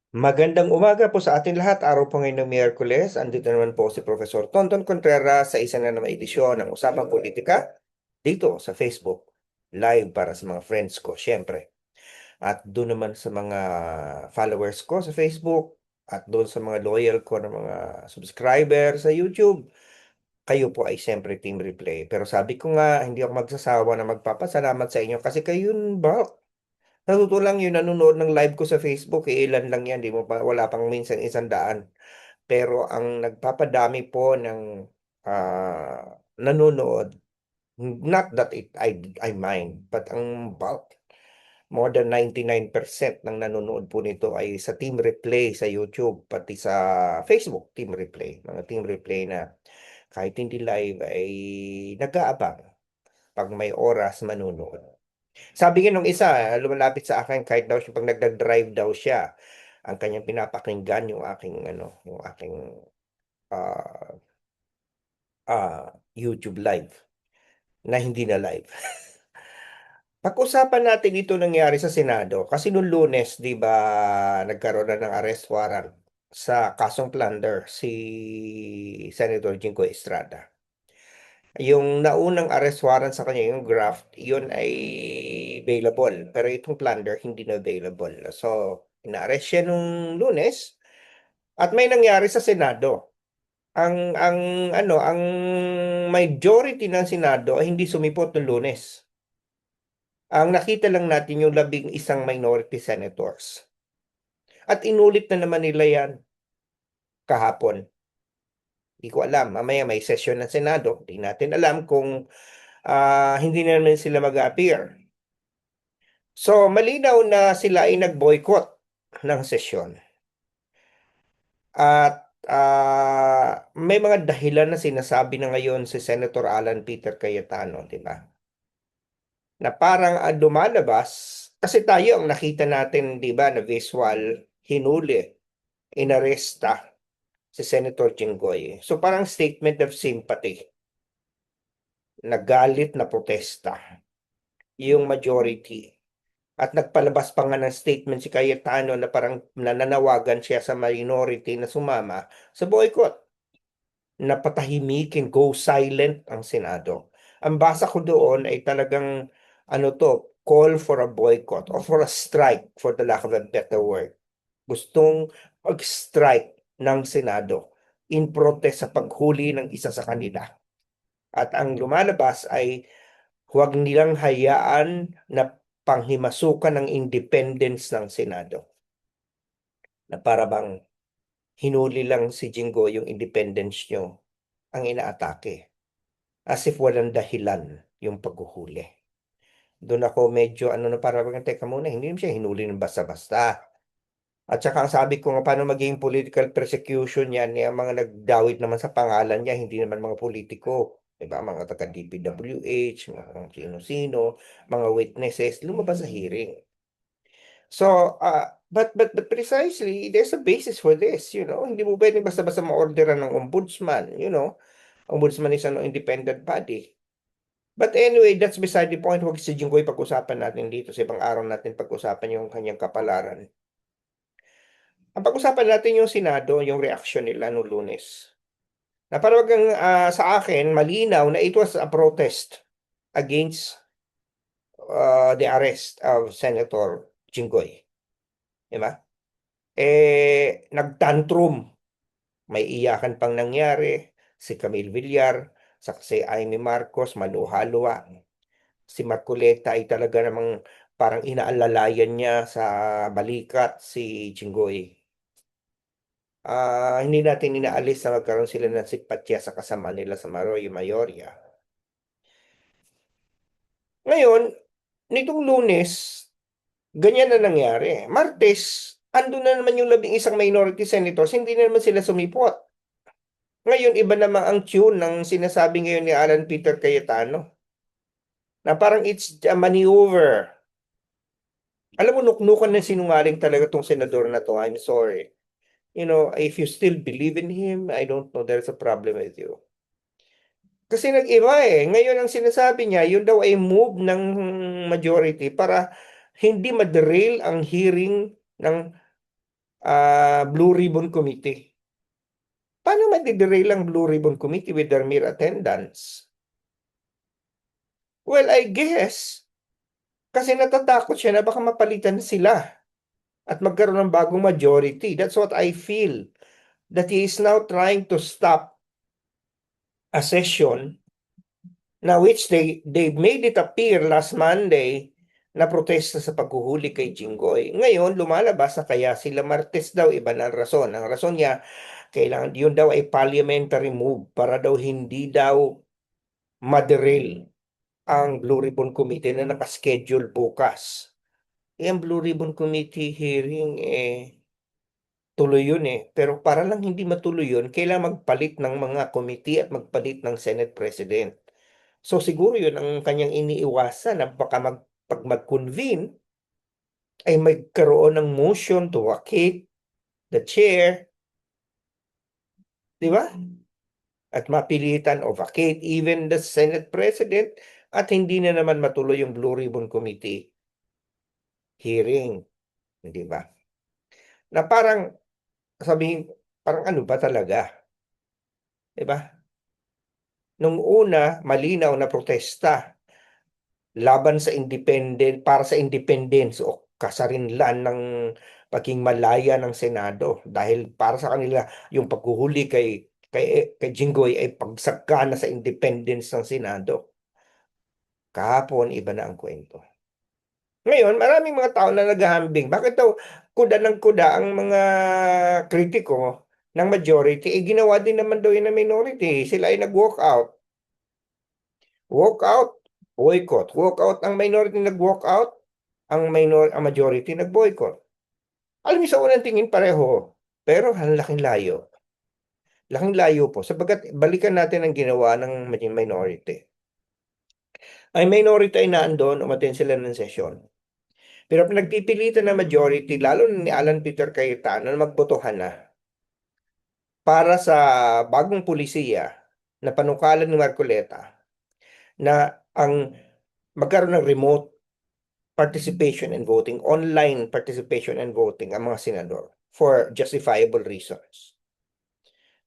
Magandang umaga po sa atin lahat. Araw po ngayon ng Miyerkules. Andito naman po si Professor Tonton Contreras sa isa na naman edisyon ng Usapang Politika dito sa Facebook. Live para sa mga friends ko, syempre. At doon naman sa mga followers ko sa Facebook at doon sa mga loyal ko na mga subscriber sa YouTube. Kayo po ay siyempre Team Replay. Pero sabi ko nga, hindi ako magsasawa na magpapasalamat sa inyo kasi kayo yun ba? Sa totoo lang yun, nanonood ng live ko sa Facebook, ilan lang yan, di mo pa, wala pang minsan 100. Pero ang nagpapadami po ng nanonood, not that I mind, but ang bulk, more than 99% ng nanonood po nito ay sa Team Replay sa YouTube, pati sa Facebook, Team Replay. Mga Team Replay na kahit hindi live ay nag-aabang pag may oras manunood. Sabi nga nung isa, lumalapit sa akin kahit daw siya pag nagda-drive daw siya, ang kanyang pinapakinggan yung aking yung aking ah, YouTube live na hindi na live. Pag-usapan natin ito nangyari sa Senado kasi noong Lunes, 'di ba, nagkaroon na ng arrest warrant sa kasong plunder si Senator Jingo Estrada. Yung naunang arrest warrant sa kanya, yung graft, yun ay available. Pero itong plunder, hindi na available. So, ina-arrest siya nung Lunes at may nangyari sa Senado. Ang ang majority ng Senado ay hindi sumipot ng Lunes. Ang nakita lang natin yung 11 minority senators. At inulit na naman nila yan kahapon. Hindi ko alam. Mamaya may session ng Senado. Hindi natin alam kung hindi na naman sila mag-appear. So, malinaw na sila ay nag-boycott ng sesyon. At may mga dahilan na sinasabi na ngayon si Senator Alan Peter Cayetano, di ba? Na parang lumalabas, kasi tayo ang nakita natin, di ba, na visual, hinuli, inaresta si Senator Jinggoy. So parang statement of sympathy, nagalit na protesta, yung majority. At nagpalabas pa nga ng statement si Cayetano na parang nananawagan siya sa minority na sumama sa boycott. Na patahimikin, go silent ang Senado. Ang basa ko doon ay talagang call for a boycott or for a strike for the lack of a better word. Gustong mag-strike ng Senado in protest sa paghuli ng isa sa kanila. At ang lumalabas ay huwag nilang hayaan na panghimasukan ng independence ng Senado. Na para bang hinuli lang si Jinggo yung independence nyo ang inaatake. As if walang dahilan yung paghuhuli. Doon ako medyo na para bang teka muna, hindi naman siya hinuli ng basta-basta. At saka ang sabi ko nga paano maging political persecution yan, yung mga nagdawit naman sa pangalan niya, hindi naman mga politiko. Diba? Mga taga-DPWH, mga sino-sino, mga witnesses, lumabas sa hearing. So, but precisely, there's a basis for this, Hindi mo pwedeng basta-basta ma-orderan ng ombudsman, Ombudsman is an independent body. But anyway, that's beside the point. Huwag si Jinggoy pag-usapan natin dito. Sa ibang araw natin pag-usapan yung kanyang kapalaran. Ang pag-usapan natin yung Senado, yung reaksyon nila noong Lunes. Na parang sa akin, malinaw na it was a protest against the arrest of Senator Jinggoy. Diba? Nagtantrum. May iyakan pang nangyari. Si Camille Villar, si Amy Marcos, maluha-luha. Si Marcoleta ay talaga namang parang inaalalayan niya sa balikat si Jinggoy. Hindi natin inaalis na magkaroon sila ng simpatya sa kasama nila sa Maroy Mayoria. Ngayon, nitong Lunes, ganyan na nangyari. Martes, andun na naman yung 11 minority senators, hindi na naman sila sumipot. Ngayon, iba naman ang tune ng sinasabi ngayon ni Alan Peter Cayetano. Na parang it's a maneuver. Alam mo, nuknukan na sinungaling talaga tong senador na to. I'm sorry. If you still believe in him, I don't know, there's a problem with you. Kasi nag-iba eh. Ngayon ang sinasabi niya, yun daw ay move ng majority para hindi maderail ang hearing ng Blue Ribbon Committee. Paano madiderail ang Blue Ribbon Committee with their mere attendance? Well, I guess, kasi natatakot siya na baka mapalitan sila at magkaroon ng bagong majority. That's what I feel. That he is now trying to stop a session na which they made it appear last Monday na protesta sa paghuhuli kay Jinggoy. Ngayon, lumalabas na kaya sila Martes daw, iba na ang rason. Ang rason niya, kailangan yun daw ay parliamentary move para daw hindi daw maderail ang Blue Ribbon Committee na nakaschedule bukas. Ang Blue Ribbon Committee hearing, tuloy yun Pero para lang hindi matuloy yun, kailangan magpalit ng mga committee at magpalit ng Senate President. So siguro yun ang kanyang iniiwasan na baka pag mag-convene ay magkaroon ng motion to vacate the chair, di ba? At mapilitan o vacate even the Senate President at hindi na naman matuloy yung Blue Ribbon Committee hearing, di ba? Na parang sabihin, parang ano ba talaga? Di ba? Nung una, malinaw na protesta laban sa independent, para sa independence o kasarinlan ng paging malaya ng Senado dahil para sa kanila yung paghuhuli kay Jinggoy ay pagsagana sa independence ng Senado. Kahapon, iba na ang kwento. Ngayon, maraming mga tao na naghahambing. Bakit daw kuda ng kuda ang mga kritiko ng majority? Ginawa din naman daw yun ng minority. Sila ay nag-walk out. Walk out, boycott. Walk out ang minority nag-walk out, ang majority nag-boycott. Alam niyo sa unang tingin pareho, pero ang laking layo. Laking layo po. Sabagat balikan natin ang ginawa ng minority. Ang minority ay naandun, umaten sila ng sesyon. Pero pinagpipilitan ng majority, lalo ni Alan Peter Cayetano, na magbotohan na para sa bagong pulisiya na panukalan ni Marcoleta na ang magkaroon ng remote participation and voting, online participation and voting ang mga senador for justifiable reasons.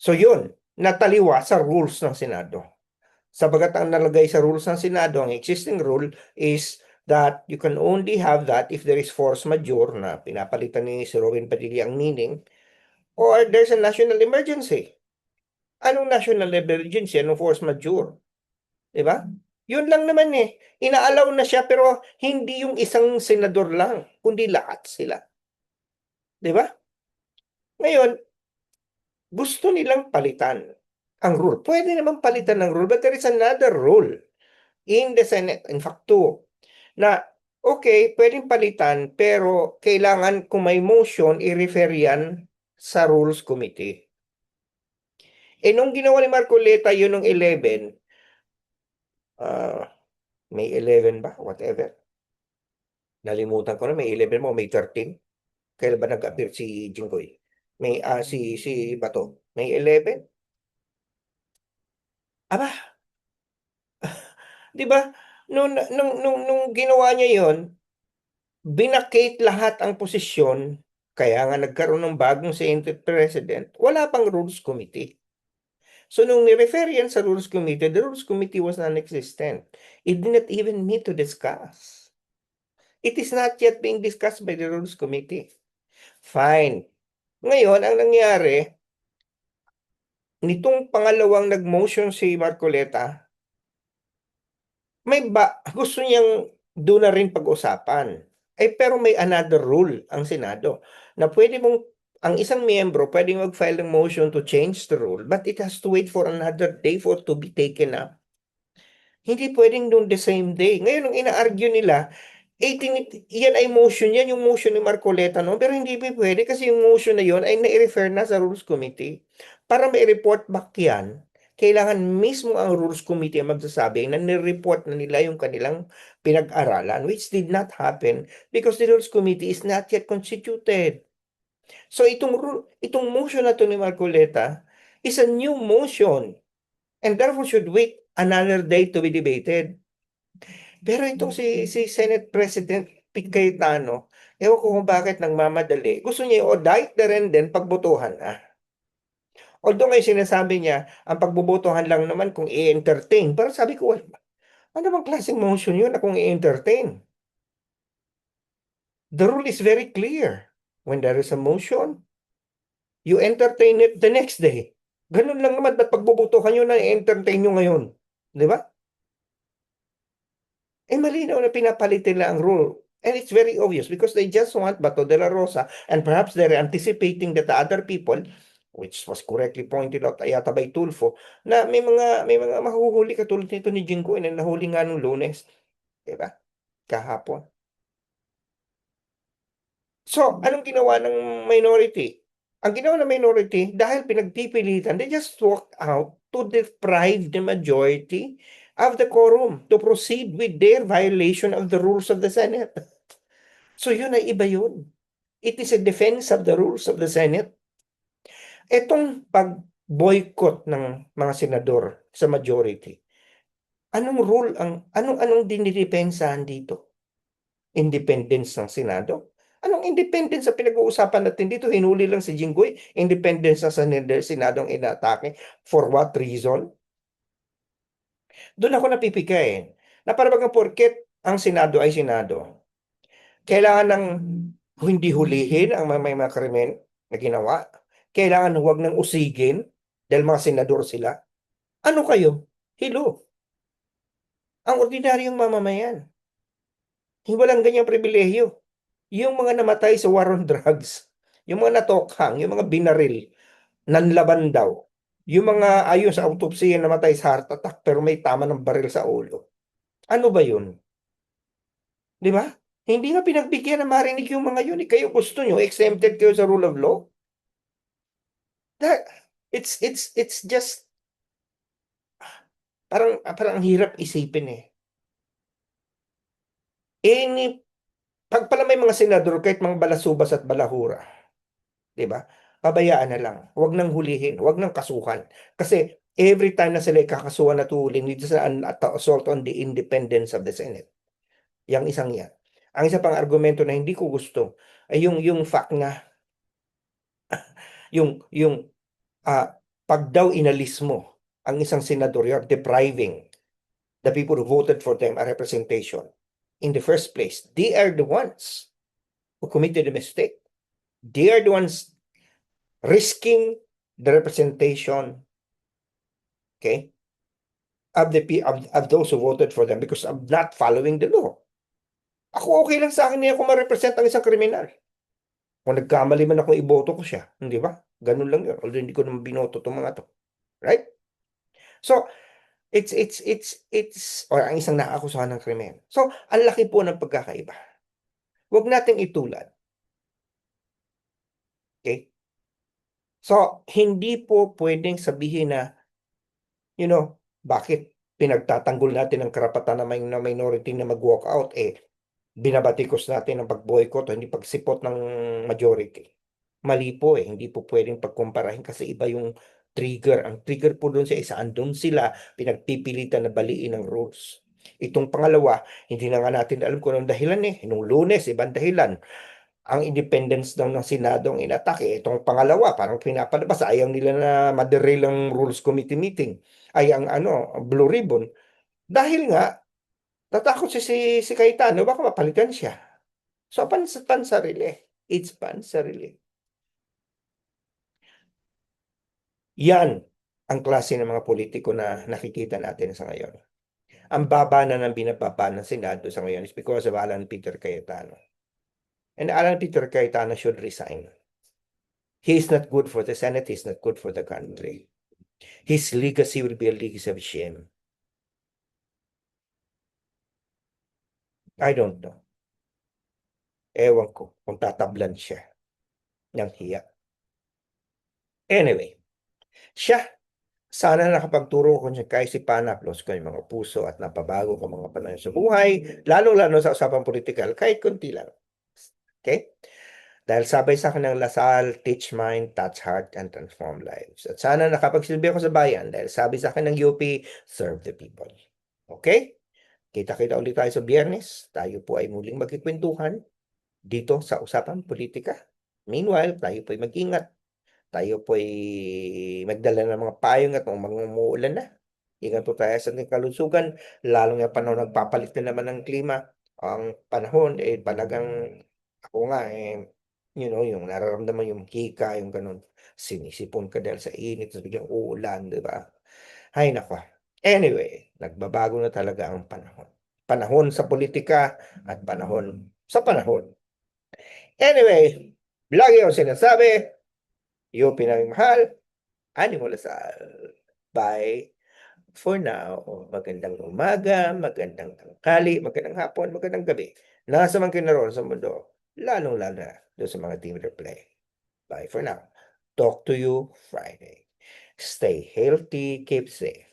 So yun, nataliwa sa rules ng Senado. Sabagat ang nalagay sa rules ng Senado, ang existing rule is that you can only have that if there is force majeure na pinapalitan ni si Robin Padilla ang meaning, or there's a national emergency. Anong national emergency? Anong force majeure? Diba? Yun lang naman Inaalaw na siya pero hindi yung isang senador lang, kundi lahat sila. Diba? Ngayon, gusto nilang palitan ang rule. Pwede naman palitan ng rule, but there is another rule in the Senate, in fact, two, na okay, pwedeng palitan, pero kailangan kung may motion, i-refer yan sa Rules Committee. Nung ginawa ni Marcoleta yun nung 11, May 11 ba? Whatever. Nalimutan ko na, May 11 mo, May 13. Kailan ba nag-appear si Jinggoy? Si Bato. May 11? Aba, di ba? Nung ginawa niya yon, binakate lahat ang posisyon, kaya nga nagkaroon ng bagong Senate President, wala pang Rules Committee. So nung ni-refer yan sa Rules Committee, the Rules Committee was non-existent. It did not even meet to discuss. It is not yet being discussed by the Rules Committee. Fine. Ngayon, ang nangyari, nitong pangalawang nag-motion si Marcoleta, gusto niyang doon na rin pag-usapan. Pero may another rule ang Senado na ang isang miyembro pwedeng mag-file ng motion to change the rule, but it has to wait for another day for to be taken up. Hindi pwedeng doon the same day. Ngayon, ang ina-argue nila, yan ay motion yan, yung motion ni Marcoleta, no? Pero hindi pwede kasi yung motion na yun ay na-refer na sa Rules Committee. Para may report back yan, kailangan mismo ang Rules Committee ang magsasabi na nireport na nila yung kanilang pinag-aralan, which did not happen because the Rules Committee is not yet constituted. So itong motion na to ni Marcoleta is a new motion and therefore should wait another day to be debated. Pero itong si Senate President Pete Cayetano, Ewan ko kung bakit nagmamadali. Gusto niya i-indict na rin din pagbotohan na. Although ngayon sinasabi niya, ang pagbobotohan lang naman kung i-entertain. Pero sabi ko, ano bang klaseng motion yun na kung i-entertain? The rule is very clear. When there is a motion, you entertain it the next day. Ganun lang naman, ba't pagbobotohan nyo na i-entertain nyo ngayon? Di ba? Malinaw na pinapalit nila ang rule. And it's very obvious because they just want Bato de la Rosa and perhaps they're anticipating that the other people, which was correctly pointed out yata by Tulfo, na may mga mahuhuli katulad nito ni Jinggoy na nahuli nga nung Lunes. Diba? Kahapon. So, anong ginawa ng minority? Ang ginawa ng minority, dahil pinagpipilitan, they just walked out to deprive the majority of the quorum to proceed with their violation of the rules of the Senate. So yun ay iba yun. It is a defense of the rules of the Senate. Etong pag-boycott ng mga senador sa majority, anong dinidepensahan dito? Independence ng Senado? Anong independence sa pinag-uusapan natin dito? Hinuli lang si Jinggoy, independence ng Senado ang inatake. For what reason? Doon ako napipigay. Na parang porket ang Senado ay Senado, kailangan ng hindi hulihin ang may mga krimen na ginawa. Kailangan huwag nang usigin dahil mga senador sila. Ano kayo? Hilo. Ang ordinaryong mamamayan. Walang ganyang pribilehyo. Yung mga namatay sa war on drugs, yung mga natokhang, yung mga binaril, nanlaban daw, yung mga ayon sa autopsy namatay sa heart attack pero may tama ng baril sa ulo. Ano ba yun? Di ba? Hindi nga pinagbigyan na marinig yung mga yun. Kayo gusto nyo, exempted kayo sa rule of law? That, it's just, parang ang hirap isipin eh. Pag pala may mga senador, kahit mga balasubas at balahura, di ba? Pabayaan na lang. Huwag nang hulihin, huwag nang kasuhan. Kasi every time na sila ikakasuhan at hulihin, dito sa assault on the independence of the Senate. Yang isang yan. Ang isa pang argumento na hindi ko gusto ay yung fact na yung pag daw inalis mo ang isang senador, you're depriving the people who voted for them a representation. In the first place, they are the ones who committed the mistake. They are the ones risking the representation, okay, of those who voted for them because of not following the law. Ako okay lang sa akin niya kung ma-represent ang isang kriminal. Kung nagkamali man ako, iboto ko siya. Hindi ba? Ganun lang yun. Although hindi ko naman binoto itong mga to. Right? So, or ang isang naakusahan ng krimen. So, ang laki po ng pagkakaiba. Huwag nating itulad. Okay? So, hindi po pwedeng sabihin na, bakit pinagtatanggol natin ang karapatan na minority na mag-walk out, binabatikos natin ang pag-boycott o hindi pagsipot ng majority. Mali po hindi po pwedeng pagkumparahin kasi iba yung trigger. Ang trigger po doon sa andun sila, pinagpipilitan na baliin ang rules. Itong pangalawa, hindi na nga natin alam kung anong dahilan Nung Lunes, ibang dahilan. Ang independence daw ng Senado ang inatake. Itong pangalawa, parang pinapalabas. Ayaw nila na maderail ang Rules Committee meeting. Ay, ang Blue Ribbon. Dahil nga, natakot si Cayetano, baka mapalitan siya. So, pansarili. It's pansarili. Yan ang klase ng mga politiko na nakikita natin sa ngayon. Ang baba na ng binababa ng Senado sa ngayon is because of Alan Peter Cayetano. And Alan Peter Cayetano should resign. He is not good for the Senate. He is not good for the country. His legacy will be a legacy of shame. I don't know. Ewan ko kung tatablan siya ng hiya. Anyway, siya, sana nakapagturo ko siya kahit si Panaplos ko yung mga puso at napabago ko mga panahon sa buhay, lalo-lalo sa usapang politikal, kahit kunti lang. Okay? Dahil sabay sa akin ng Lasal, Teach Mind, Touch Heart, and Transform Lives. At sana nakapagsilbi ako sa bayan dahil sabi sa akin ng UP, Serve the People. Okay? Kita-kita ulit tayo sa Biyernes. Tayo po ay muling magkikwentuhan. dito sa usapang politika. Meanwhile, tayo po'y mag-ingat, tayo po'y magdala ng mga payong at mga umuulan na. Ingat po tayo sa ating kalusugan, lalo ngayong panahon nagpapalit na naman ng klima. Ang panahon, talagang ako nga, yung nararamdaman yung hika, yung gano'n. Sinisipon ka dahil sa init, ta's biglang uulan, 'di ba? Hay naku. Anyway, nagbabago na talaga ang panahon. Panahon sa politika at panahon sa panahon. Anyway, lagi akong sinasabi, yung pinagmahal, Ani Lasal. Bye for now. Magandang umaga, magandang tanghali, magandang hapon, magandang gabi. Nasa man kayo naroon sa mundo, lalong-lalo na doon sa mga team replay. Bye for now. Talk to you Friday. Stay healthy, keep safe.